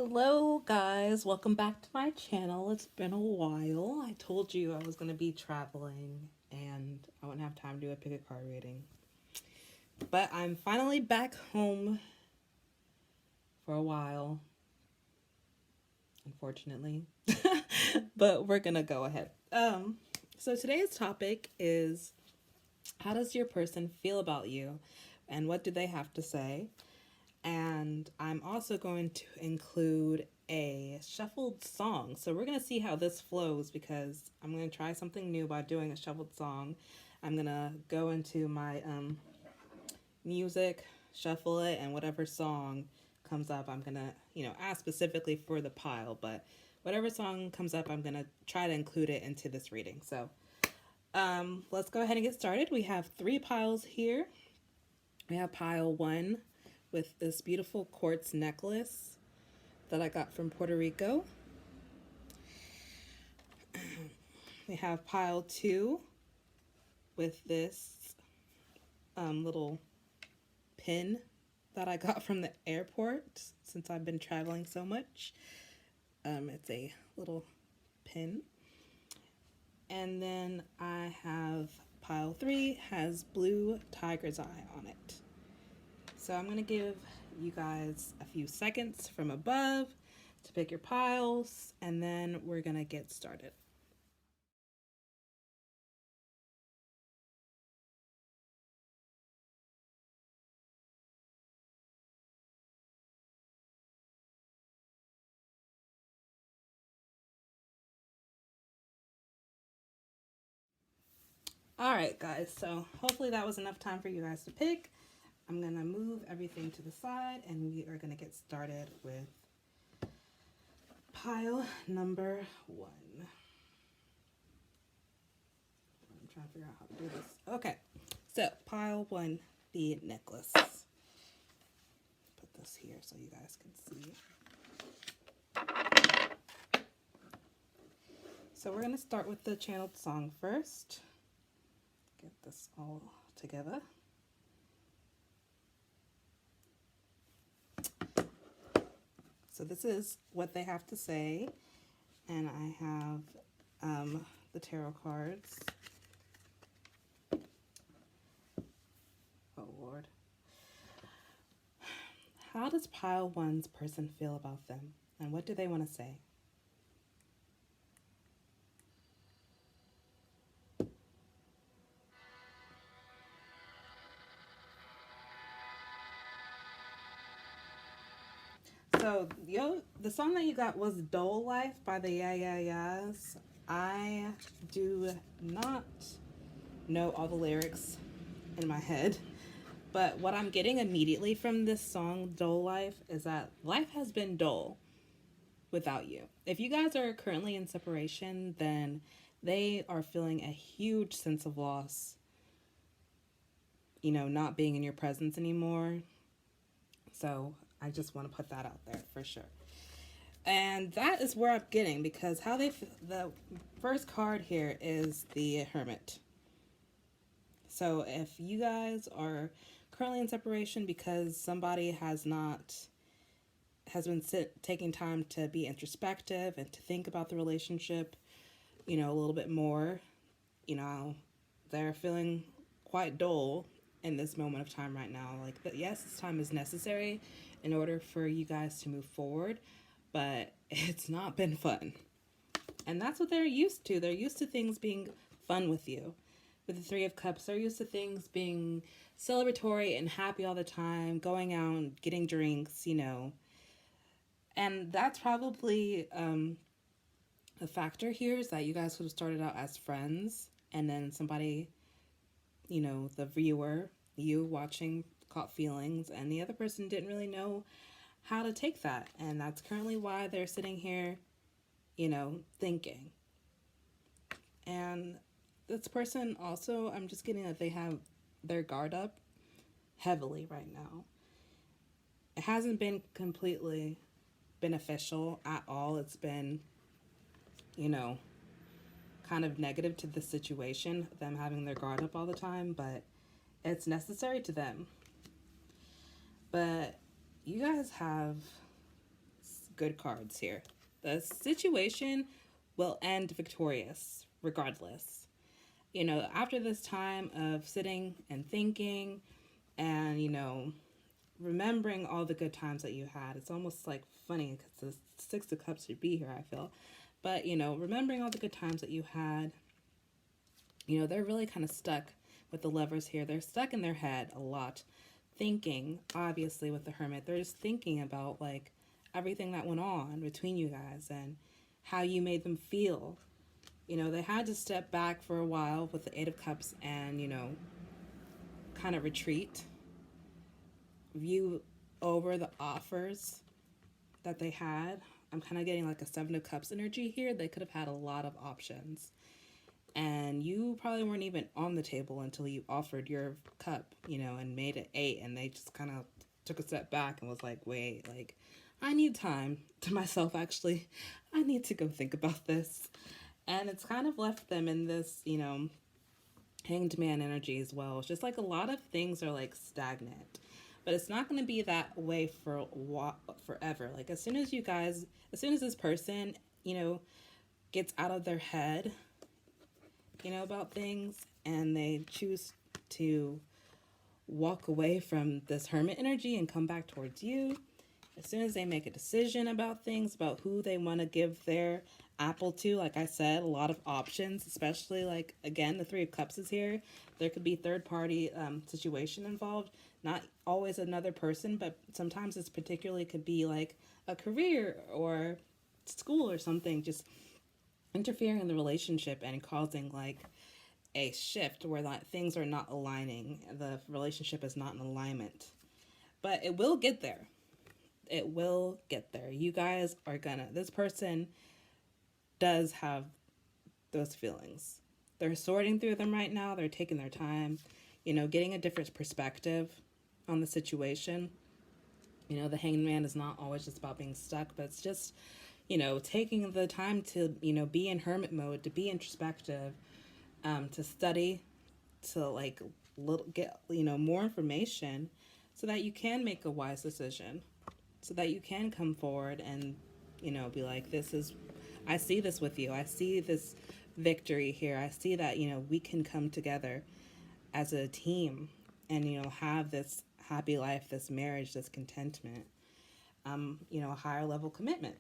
Hello guys, welcome back to my channel. It's been a while. I told you I was going to be traveling and I wouldn't have time to do a pick a card reading. But I'm finally back home for a while, unfortunately. But we're going to go ahead. So today's topic is, how does your person feel about you and what do they have to say? And I'm also going to include a shuffled song. So we're going to see how this flows because I'm going to try something new by doing a shuffled song. I'm going to go into my music, shuffle it, and whatever song comes up, I'm going to, ask specifically for the pile. But whatever song comes up, I'm going to try to include it into this reading. So let's go ahead and get started. We have 3 piles here. We have pile 1 with this beautiful quartz necklace that I got from Puerto Rico. We have pile 2 with this little pin that I got from the airport since I've been traveling so much. It's a little pin. And then I have pile 3 has blue tiger's eye on it. So I'm going to give you guys a few seconds from above to pick your piles, and then we're going to get started. All right, guys, so hopefully that was enough time for you guys to pick. I'm going to move everything to the side, and we are going to get started with pile number 1. I'm trying to figure out how to do this. Okay, so pile 1, the necklace. Put this here so you guys can see. So we're going to start with the channeled song first. Get this all together. So this is what they have to say, and I have the tarot cards. Oh Lord. How does pile 1's person feel about them, and what do they want to say? So, the song that you got was Dole Life by the Yeah Yeah Yeahs. I do not know all the lyrics in my head, but what I'm getting immediately from this song, Dole Life, is that life has been dull without you. If you guys are currently in separation, then they are feeling a huge sense of loss, not being in your presence anymore. So I just want to put that out there for sure. And that is where I'm getting, because the first card here is the Hermit. So if you guys are currently in separation because somebody has been taking time to be introspective and to think about the relationship, a little bit more, they're feeling quite dull in this moment of time right now. Like, yes, this time is necessary in order for you guys to move forward, but it's not been fun. And that's what they're used to. They're used to things being fun with you. With the 3 of Cups, they're used to things being celebratory and happy all the time, going out and getting drinks, And that's probably a factor here, is that you guys could have started out as friends, and then somebody, the viewer, you watching, caught feelings, and the other person didn't really know how to take that. And that's currently why they're sitting here, thinking. And this person also, I'm just getting that they have their guard up heavily right now. It hasn't been completely beneficial at all. It's been, kind of negative to the situation, them having their guard up all the time, but it's necessary to them. But you guys have good cards here. The situation will end victorious regardless. You know, after this time of sitting and thinking and, you know, remembering all the good times that you had, it's almost like funny because the Six of Cups should be here, I feel. But, you know, remembering all the good times that you had, you know, they're really kind of stuck with the Lovers here. They're stuck in their head a lot, thinking, obviously, with the Hermit. They're just thinking about, like, everything that went on between you guys and how you made them feel. You know, they had to step back for a while with the Eight of Cups and, you know, kind of retreat, view over the offers that they had. I'm kind of getting like a Seven of Cups energy here. They could have had a lot of options. And you probably weren't even on the table until you offered your cup, you know, and made it 8. And they just kind of took a step back and was like, wait, like, I need time to myself, actually. I need to go think about this. And it's kind of left them in this, you know, Hanged Man energy as well. It's just like a lot of things are like stagnant. But it's not going to be that way for forever. Like as soon as this person, you know, gets out of their head, you know, about things and they choose to walk away from this Hermit energy and come back towards you, as soon as they make a decision about things, about who they want to give their apple to, like I said, a lot of options, especially like, again, the Three of Cups is here. There could be third party situation involved. Not always another person, but sometimes it's particularly could be like a career or school or something, just interfering in the relationship and causing like a shift where that things are not aligning. The relationship is not in alignment. But it will get there. It will get there. You guys are gonna, this person does have those feelings. They're sorting through them right now. They're taking their time, you know, getting a different perspective on the situation. You know, the Hanged Man is not always just about being stuck, but it's just, you know, taking the time to, you know, be in hermit mode, to be introspective, to study, to like get, you know, more information so that you can make a wise decision, so that you can come forward and, you know, be like, I see this with you. I see this victory here. I see that, you know, we can come together as a team and, you know, have this happy life, this marriage, this contentment, you know, a higher level commitment.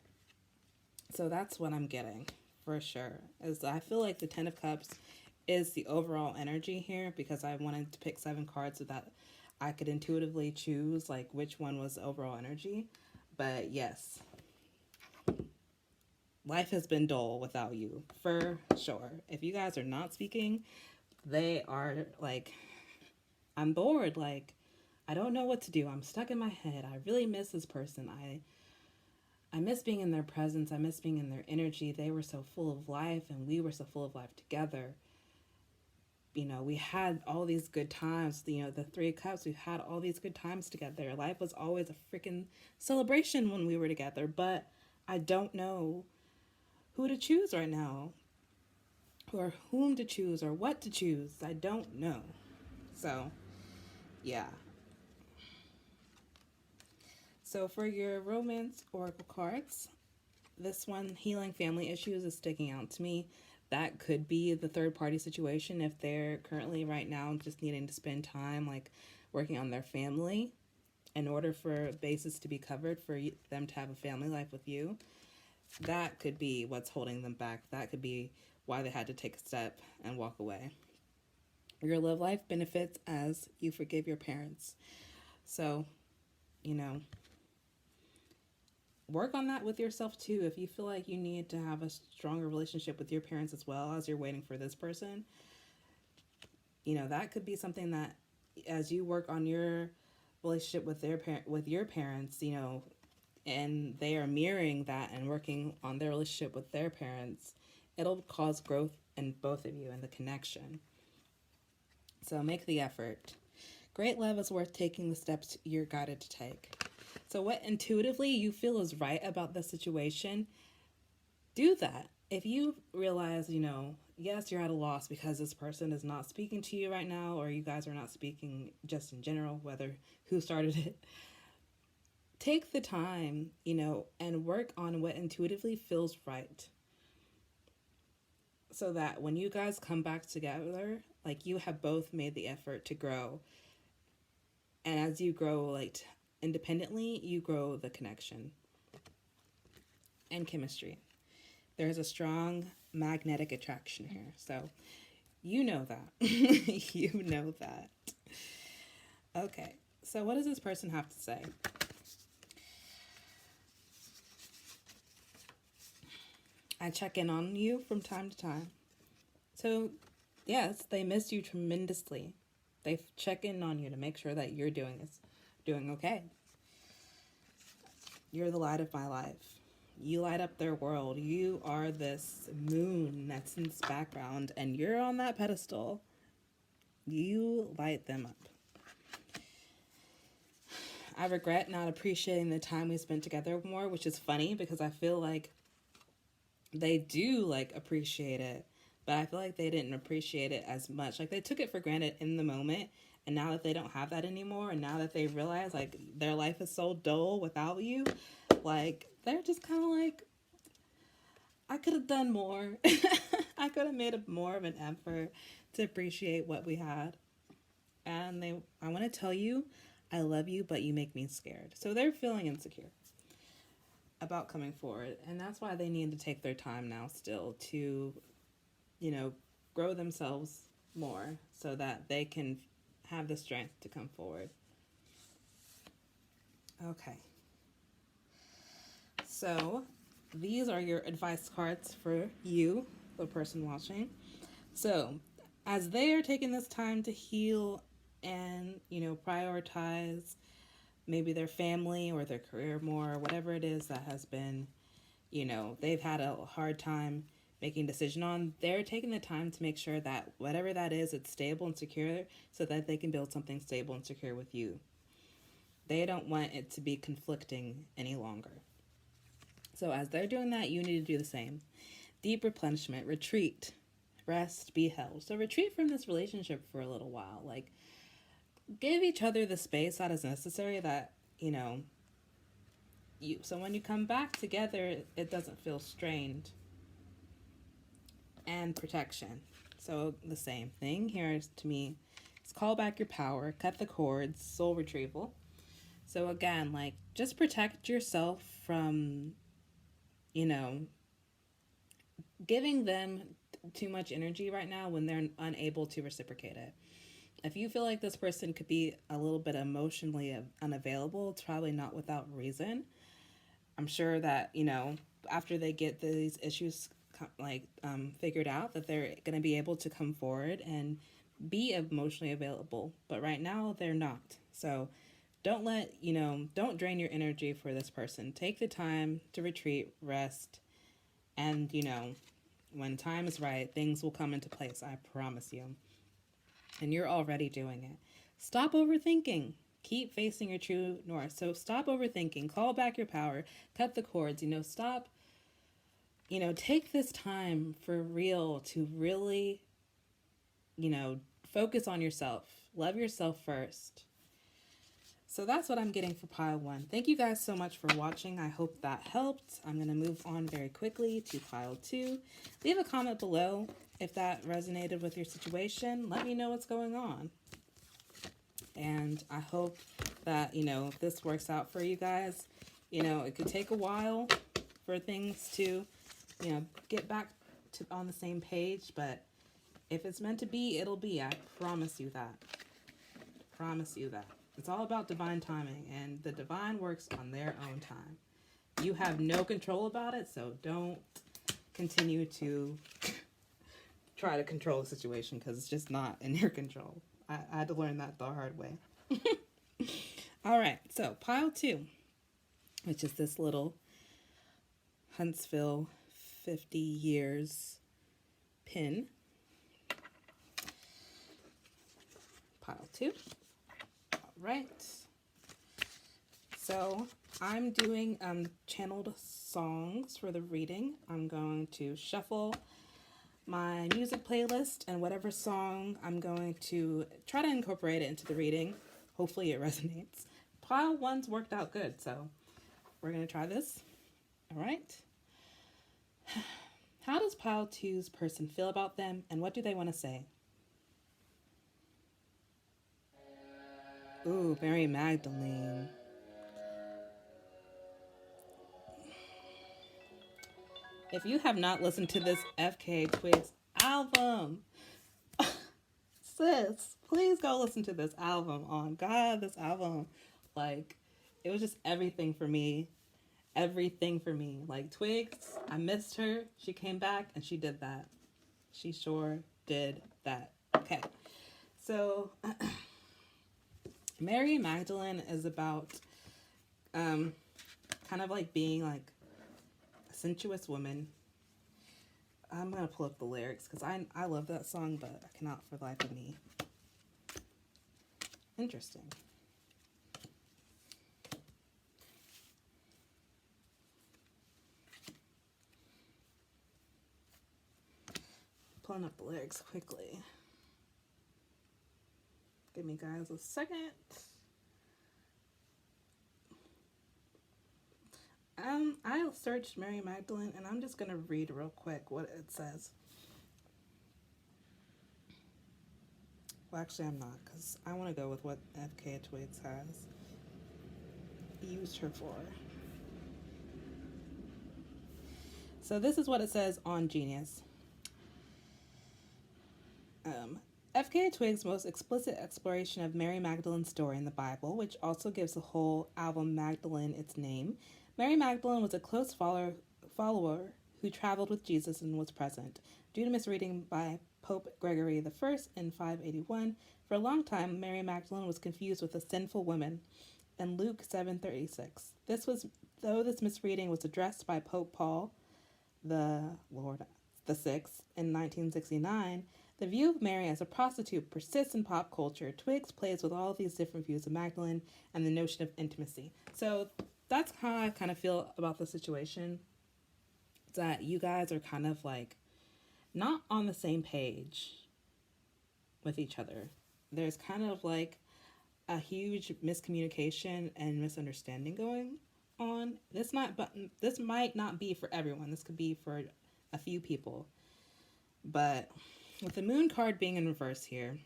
So that's what I'm getting for sure. Is I feel like the Ten of Cups is the overall energy here because I wanted to pick 7 cards so that I could intuitively choose like which one was overall energy. But yes, life has been dull without you, for sure. If you guys are not speaking, they are like, I'm bored. Like, I don't know what to do. I'm stuck in my head. I really miss this person. I miss being in their presence. I miss being in their energy. They were so full of life and we were so full of life together. You know, we had all these good times. You know, the Three of Cups, we had all these good times together. Life was always a freaking celebration when we were together. But I don't know who to choose right now, or whom to choose, or what to choose. I don't know. So, yeah. So for your romance oracle cards, this one, healing family issues, is sticking out to me. That could be the third party situation if they're currently right now just needing to spend time like working on their family in order for bases to be covered for them to have a family life with you. That could be what's holding them back. That could be why they had to take a step and walk away. Your love life benefits as you forgive your parents. So, you know, work on that with yourself too. If you feel like you need to have a stronger relationship with your parents as well as you're waiting for this person, you know, that could be something that as you work on your relationship with your parents, you know, and they are mirroring that and working on their relationship with their parents, it'll cause growth in both of you and the connection. So make the effort. Great love is worth taking the steps you're guided to take. So what intuitively you feel is right about the situation, do that. If you realize, you know, yes, you're at a loss because this person is not speaking to you right now, or you guys are not speaking just in general, whether who started it, take the time, you know, and and work on what intuitively feels right. So that when you guys come back together, like you have both made the effort to grow. And as you grow, like independently, you grow the connection and chemistry. There's a strong magnetic attraction here. So you know that. You know that. Okay, so what does this person have to say? I check in on you from time to time. So, yes, they miss you tremendously. They check in on you to make sure that you're doing okay. You're the light of my life. You light up their world. You are this moon that's in this background, and you're on that pedestal. You light them up. I regret not appreciating the time we spent together more, which is funny because I feel like they do like appreciate it, but I feel like they didn't appreciate it as much. Like they took it for granted in the moment, and now that they don't have that anymore, and now that they realize like their life is so dull without you, like they're just kind of like, I could have done more. I could have made more of an effort to appreciate what we had. And I want to tell you, I love you, but you make me scared. So they're feeling insecure about coming forward, and that's why they need to take their time now still to, grow themselves more so that they can have the strength to come forward. Okay. So these are your advice cards for you, the person watching. So as they are taking this time to heal and, prioritize maybe their family or their career more, whatever it is that has been, they've had a hard time making a decision on, they're taking the time to make sure that whatever that is, it's stable and secure so that they can build something stable and secure with you. They don't want it to be conflicting any longer. So as they're doing that, you need to do the same. Deep replenishment, retreat, rest, be held. So retreat from this relationship for a little while. Like, give each other the space that is necessary that, so when you come back together, it doesn't feel strained. And protection. So the same thing here is, to me, is call back your power, cut the cords, soul retrieval. So again, like, just protect yourself from, giving them too much energy right now when they're unable to reciprocate it. If you feel like this person could be a little bit emotionally unavailable, it's probably not without reason. I'm sure that, after they get these issues figured out, that they're going to be able to come forward and be emotionally available. But right now, they're not. So don't don't drain your energy for this person. Take the time to retreat, rest, and, when time is right, things will come into place. I promise you. And you're already doing it. Stop overthinking. Keep facing your true north. So stop overthinking. Call back your power. Cut the cords. Stop. Take this time for real to really, focus on yourself. Love yourself first. So that's what I'm getting for pile 1. Thank you guys so much for watching. I hope that helped. I'm going to move on very quickly to pile 2. Leave a comment below if that resonated with your situation. Let me know what's going on. And I hope that, this works out for you guys. It could take a while for things to, get back to on the same page. But if it's meant to be, it'll be. I promise you that. Promise you that. It's all about divine timing, and the divine works on their own time. You have no control about it, so don't continue to try to control the situation because it's just not in your control. I had to learn that the hard way. All right, so pile 2, which is this little Huntsville 50 years pin. Pile 2. Right. So I'm doing channeled songs for the reading. I'm going to shuffle my music playlist, and whatever song I'm going to try to incorporate it into the reading. Hopefully it resonates. Pile 1's worked out good, so we're going to try this. All right. How does pile two's person feel about them, and what do they want to say? Ooh, Mary Magdalene. If you have not listened to this FKA Twigs album, sis, please go listen to this album. On God, this album, like, it was just everything for me. Everything for me. Like, Twigs, I missed her. She came back and she did that. She sure did that. Okay. So, Mary Magdalene is about kind of like being like a sensuous woman. I'm going to pull up the lyrics because I love that song, but I cannot for the life of me. Interesting. Pulling up the lyrics quickly. Give me guys a second. I searched Mary Magdalene and I'm just gonna read real quick what it says. Well, actually, I'm not, because I want to go with what FK Twigs has used her for. So this is what it says on Genius. FK Twigs' most explicit exploration of Mary Magdalene's story in the Bible, which also gives the whole album Magdalene its name. Mary Magdalene was a close follower who traveled with Jesus and was present. Due to misreading by Pope Gregory I in 581, for a long time Mary Magdalene was confused with a sinful woman in Luke 7:36. Though this misreading was addressed by Pope Paul the Sixth in 1969, the view of Mary as a prostitute persists in pop culture. Twigs plays with all of these different views of Magdalene and the notion of intimacy. So that's how I kind of feel about the situation. That you guys are kind of like not on the same page with each other. There's kind of like a huge miscommunication and misunderstanding going on. This might not be for everyone. This could be for a few people. But with the moon card being in reverse here,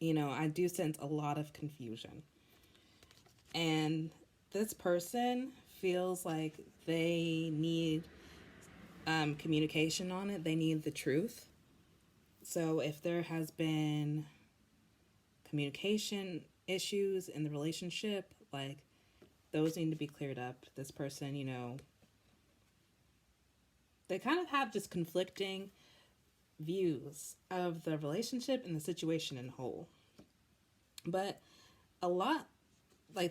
I do sense a lot of confusion. And this person feels like they need communication on it. They need the truth. So if there has been communication issues in the relationship, like, those need to be cleared up. This person, they kind of have just conflicting views of the relationship and the situation in whole. But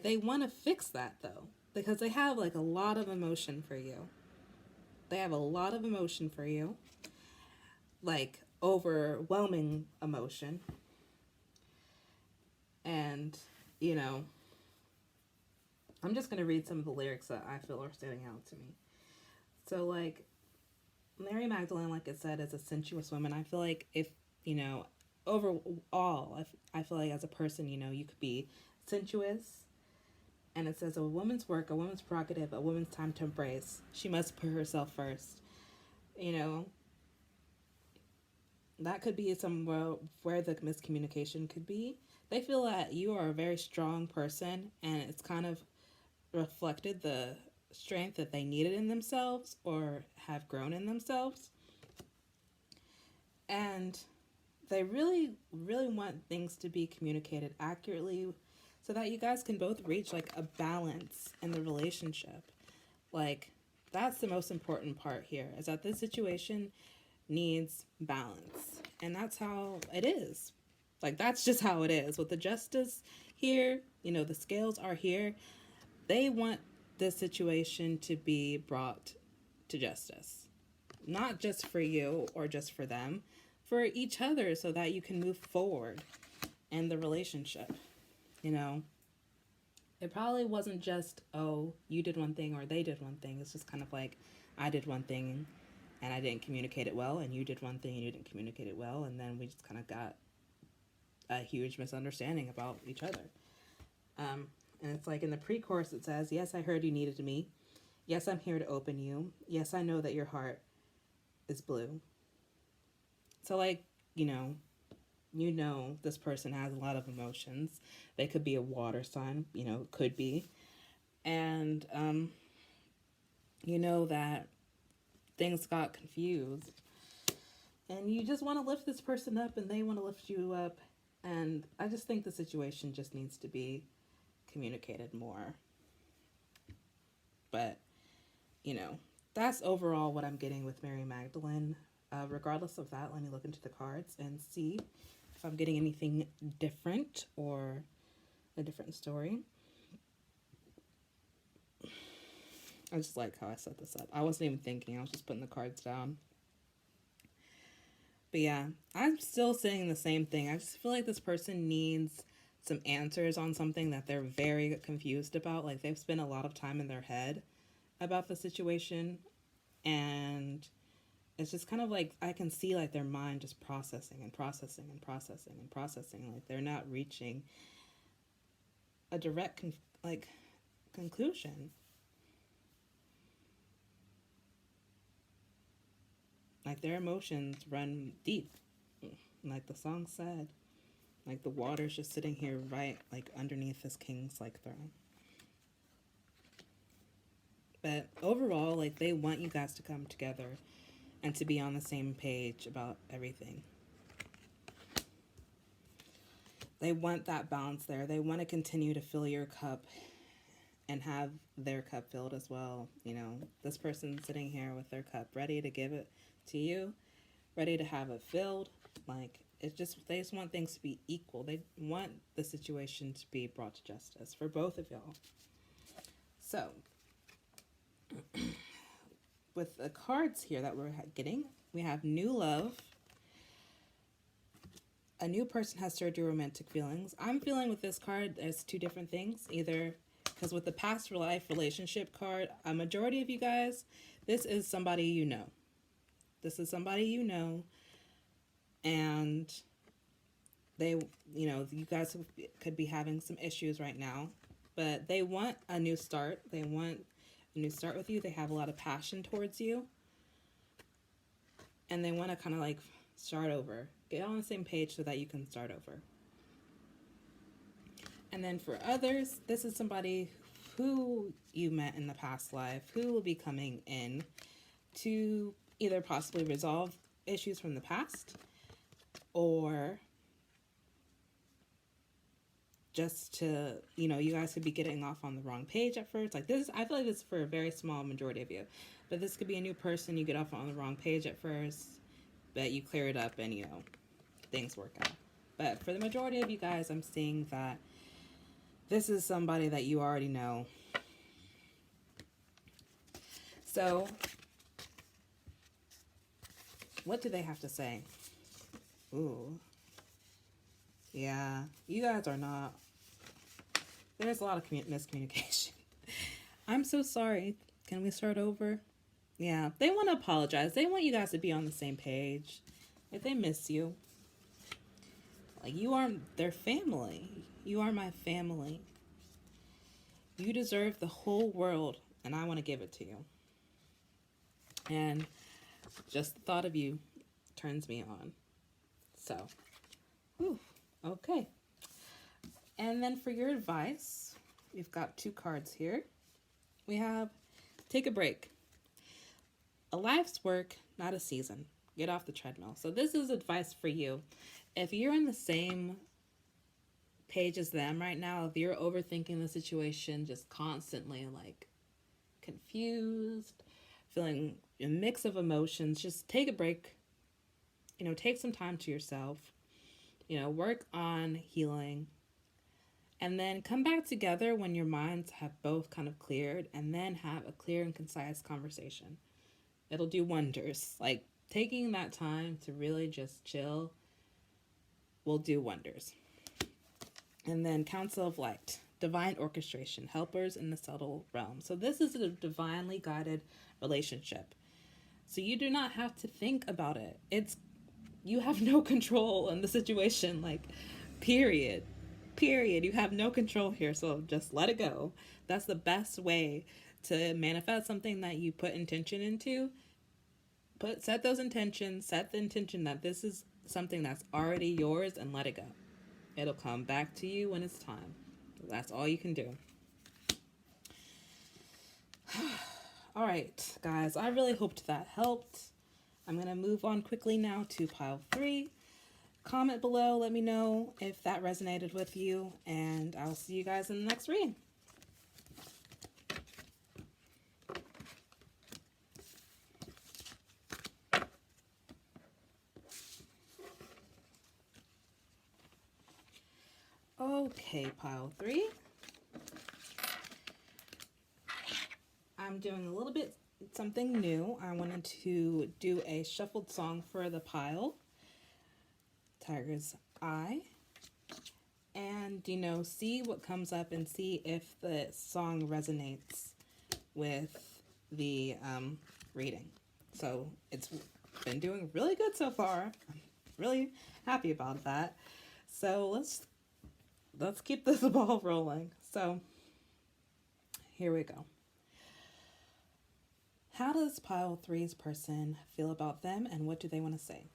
they want to fix that though, because they have like a lot of emotion for you. They have a lot of emotion for you, like overwhelming emotion. And, I'm just going to read some of the lyrics that I feel are standing out to me. So, like, Mary Magdalene, like I said, is a sensuous woman. I feel like if, overall, I feel like as a person, you could be sensuous. And it says, a woman's work, a woman's prerogative, a woman's time to embrace. She must put herself first. That could be somewhere where the miscommunication could be. They feel that you are a very strong person, and it's kind of reflected the strength that they needed in themselves or have grown in themselves. And they really, really want things to be communicated accurately so that you guys can both reach like a balance in the relationship. Like, that's the most important part here, is that this situation needs balance. And that's how it is. Like, that's just how it is. With the justice here, the scales are here. They want this situation to be brought to justice. Not just for you or just for them, for each other, so that you can move forward in the relationship. It probably wasn't just, oh, you did one thing or they did one thing. It's just kind of like, I did one thing and I didn't communicate it well, and you did one thing and you didn't communicate it well, and then we just kind of got a huge misunderstanding about each other. And it's like in the pre-chorus it says, yes, I heard you needed me. Yes, I'm here to open you. Yes, I know that your heart is blue. So, like, you know, this person has a lot of emotions. They could be a water sign, could be. And you know that things got confused. And you just want to lift this person up and they want to lift you up. And I just think the situation just needs to be communicated more. But, that's overall what I'm getting with Mary Magdalene. Regardless of that, let me look into the cards and see if I'm getting anything different or a different story. I just like how I set this up. I wasn't even thinking. I was just putting the cards down. But yeah, I'm still saying the same thing. I just feel like this person needs some answers on something that they're very confused about. Like, they've spent a lot of time in their head about the situation. And it's just kind of like I can see like their mind just processing and processing and processing and processing. Like, they're not reaching a direct conclusion. Like, their emotions run deep, like the song said. Like, the water's just sitting here right like underneath this king's like throne. But overall, like, they want you guys to come together and to be on the same page about everything. They want that balance there. They want to continue to fill your cup and have their cup filled as well. This person sitting here with their cup ready to give it to you, ready to have it filled. Like, they just want things to be equal. They want the situation to be brought to justice for both of y'all. So, with the cards here that we're getting, we have new love. A new person has stirred your romantic feelings. I'm feeling with this card there's two different things. Either because with the past life relationship card, a majority of you guys, this is somebody you know. This is somebody you know, and they, you guys could be having some issues right now, but they want a new start. They want a new start with you. They have a lot of passion towards you, and they want to kind of like start over. Get on the same page so that you can start over. And then for others, this is somebody who you met in the past life who will be coming in to either possibly resolve issues from the past or just to, you guys could be getting off on the wrong page at first. Like, this, I feel like this is for a very small majority of you. But this could be a new person. You get off on the wrong page at first, but you clear it up and, things work out. But for the majority of you guys, I'm seeing that this is somebody that you already know. So, what do they have to say? Ooh. Yeah, you guys are not. There's a lot of miscommunication. I'm so sorry. Can we start over? Yeah, they want to apologize. They want you guys to be on the same page. Like, they miss you. Like, you are their family. You are my family. You deserve the whole world, and I want to give it to you. And just the thought of you turns me on. So, whew, okay. And then for your advice, we've got two cards here. We have take a break. A life's work, not a season. Get off the treadmill. So this is advice for you. If you're in the same page as them right now, if you're overthinking the situation, just constantly like confused, feeling a mix of emotions, just take a break. Take some time to yourself. Work on healing. And then come back together when your minds have both kind of cleared, and then have a clear and concise conversation. It'll do wonders. Like, taking that time to really just chill will do wonders. And then Council of Light, divine orchestration, helpers in the subtle realm. So this is a divinely guided relationship. So you do not have to think about it. You have no control in the situation, like, period. You have no control here, so just let it go. That's the best way to manifest something that you put intention into, set those intentions, set the intention that this is something that's already yours, and let it go. It'll come back to you when it's time. That's all you can do. All right, guys, I really hoped that helped. I'm going to move on quickly now to pile 3. Comment below, let me know if that resonated with you, and I'll see you guys in the next reading. Okay, pile 3. I'm doing a little bit something new. I wanted to do a shuffled song for the pile, Tiger's Eye, and see what comes up and see if the song resonates with the reading. So it's been doing really good so far. I'm really happy about that. So let's keep this ball rolling. So here we go. How does pile 3's person feel about them, and what do they want to say?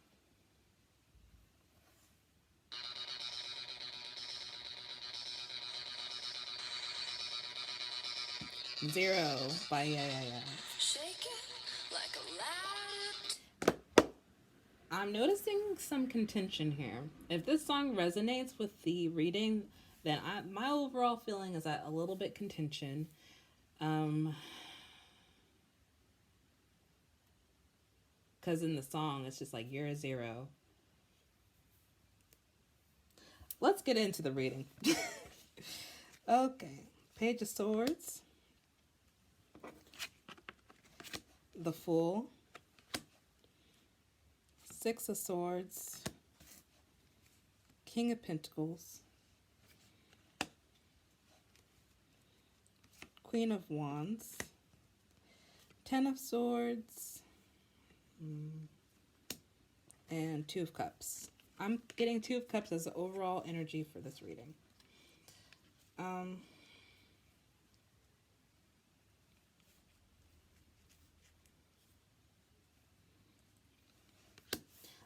Zero by Yeah. I'm noticing some contention here. If this song resonates with the reading, then my overall feeling is that a little bit contention. Because in the song, it's just like, you're a 0. Let's get into the reading. Okay. Page of Swords. The Fool. 6 of Swords. King of Pentacles. Queen of Wands. 10 of Swords. And 2 of Cups. I'm getting 2 of Cups as the overall energy for this reading.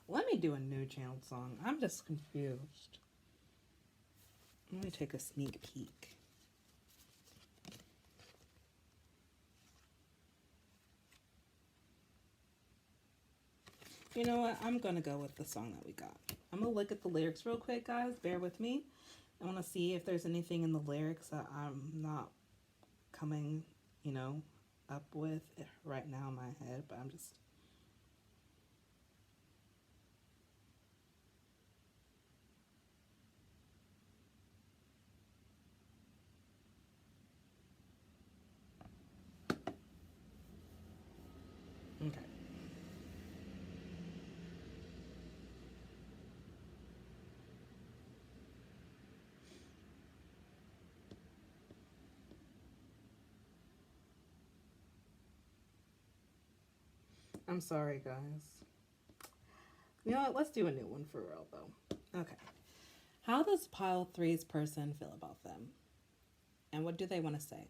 Let me do a new channeled song. I'm just confused. Let me take a sneak peek. You know what? I'm going to go with the song that we got. I'm going to look at the lyrics real quick, guys. Bear with me. I want to see if there's anything in the lyrics that I'm not coming, up with right now in my head. But I'm just... Okay. I'm sorry, guys. You know what? Let's do a new one for real, though. Okay. How does pile 3's person feel about them? And what do they want to say?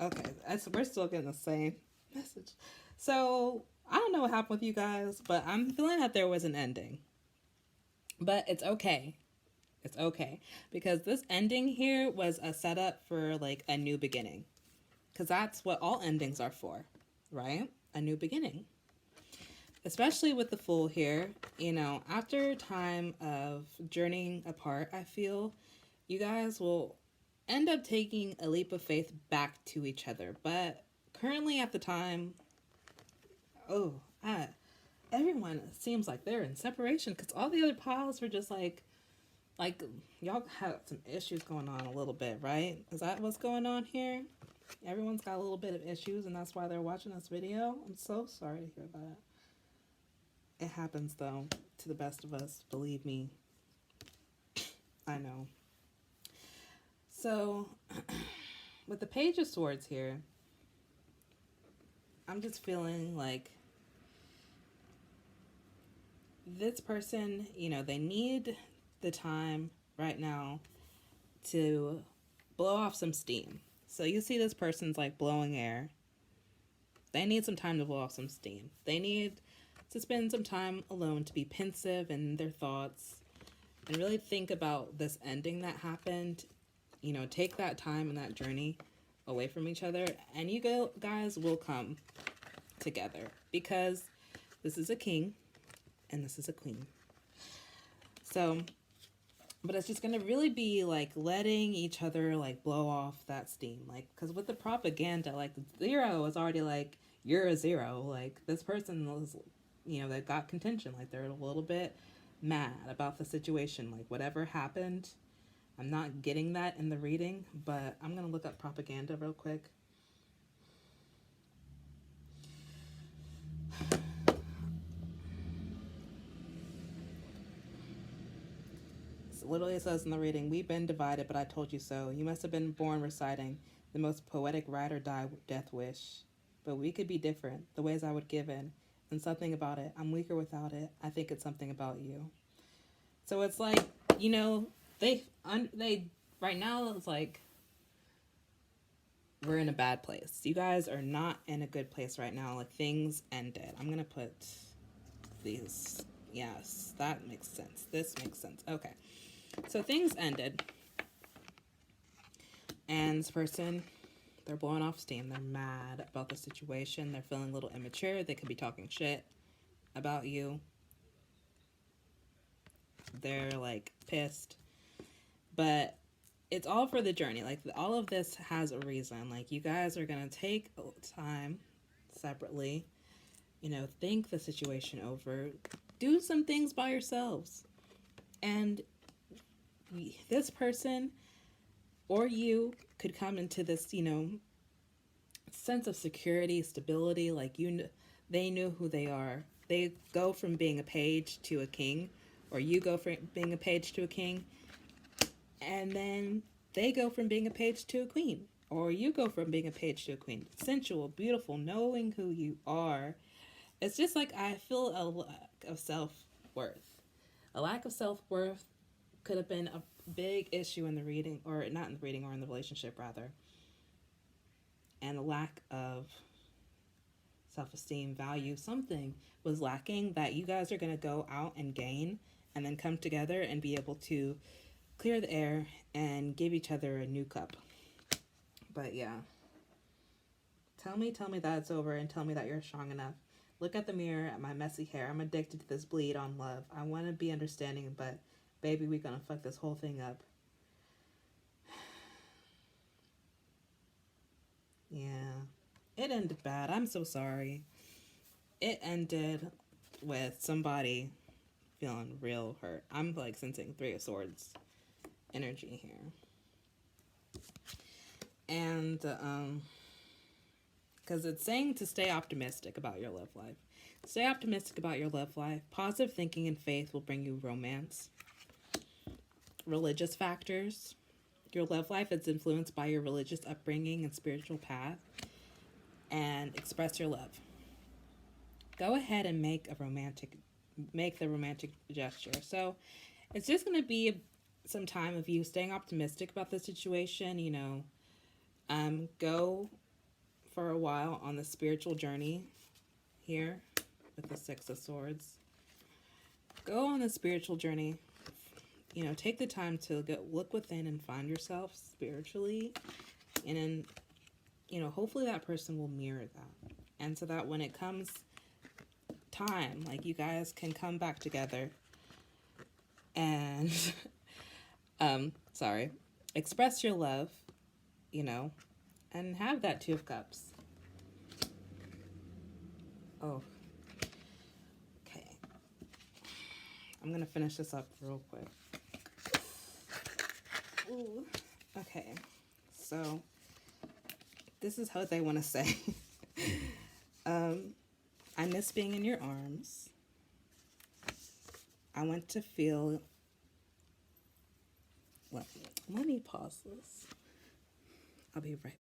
Okay, we're still getting the same message. So, I don't know what happened with you guys, but I'm feeling that there was an ending. But it's okay. It's okay. Because this ending here was a setup for, like, a new beginning. Because that's what all endings are for, right? A new beginning. Especially with the Fool here, after time of journeying apart, I feel you guys will end up taking a leap of faith back to each other. But currently at the time, everyone seems like they're in separation, because all the other piles were just like y'all have some issues going on a little bit, right? Is that what's going on here? Everyone's got a little bit of issues, and that's why they're watching this video. I'm so sorry to hear that. It happens, though, to the best of us. Believe me. I know. So, with the Page of Swords here, I'm just feeling like this person, they need the time right now to blow off some steam. So you see this person's like blowing air. They need some time to blow off some steam. They need to spend some time alone to be pensive in their thoughts and really think about this ending that happened. You know, take that time and that journey away from each other, and you guys will come together, because this is a king and this is a queen. So, but it's just going to really be like letting each other like blow off that steam. Like, because with the propaganda, like 0 is already like, you're a 0. Like, this person was, you know, they got contention. Like, they're a little bit mad about the situation. Like, whatever happened, I'm not getting that in the reading, but I'm going to look up propaganda real quick. Literally, it says in the reading, "We've been divided, but I told you so. You must have been born reciting the most poetic ride or die death wish. But we could be different, the ways I would give in, and something about it. I'm weaker without it. I think it's something about you." So it's like, you know, they right now it's like, we're in a bad place. You guys are not in a good place right now. Like, things ended. I'm gonna put these. Yes, that makes sense. This makes sense. Okay. So things ended, and this person, they're blowing off steam. They're mad about the situation. They're feeling a little immature. They could be talking shit about you. They're like pissed, but it's all for the journey. Like, all of this has a reason. Like, you guys are gonna take time separately, you know, think the situation over, do some things by yourselves, and this person or you could come into this, you know, sense of security, stability. Like, they knew who they are. They go from being a page to a king, or you go from being a page to a king, and then they go from being a page to a queen, or you go from being a page to a queen. Sensual, beautiful, knowing who you are. It's just like, I feel a lack of self-worth. A lack of self-worth could have been a big issue in the reading, or not in the reading, or in the relationship rather. And a lack of self-esteem, value, something was lacking that you guys are going to go out and gain, and then come together and be able to clear the air and give each other a new cup. But yeah, tell me that it's over, and tell me that you're strong enough. Look at the mirror at my messy hair. I'm addicted to this bleed on love. I want to be understanding, but baby, we're gonna fuck this whole thing up. Yeah, it ended bad. I'm so sorry. It ended with somebody feeling real hurt. I'm like sensing 3 of Swords energy here. And because it's saying to stay optimistic about your love life. Stay optimistic about your love life. Positive thinking and faith will bring you romance. Religious factors. Your love life is influenced by your religious upbringing and spiritual path. And express your love. Go ahead and make the romantic gesture. So it's just going to be some time of you staying optimistic about the situation, you know. Go for a while on the spiritual journey here with the 6 of Swords. Go on the spiritual journey. You know, take the time to look within and find yourself spiritually. And then, you know, hopefully that person will mirror that. And so that when it comes time, like, you guys can come back together and, express your love, you know, and have that 2 of Cups. Oh, okay. I'm going to finish this up real quick. Ooh. Okay, so this is how they want to say. I miss being in your arms. I want to feel... Let me pause this. I'll be right back.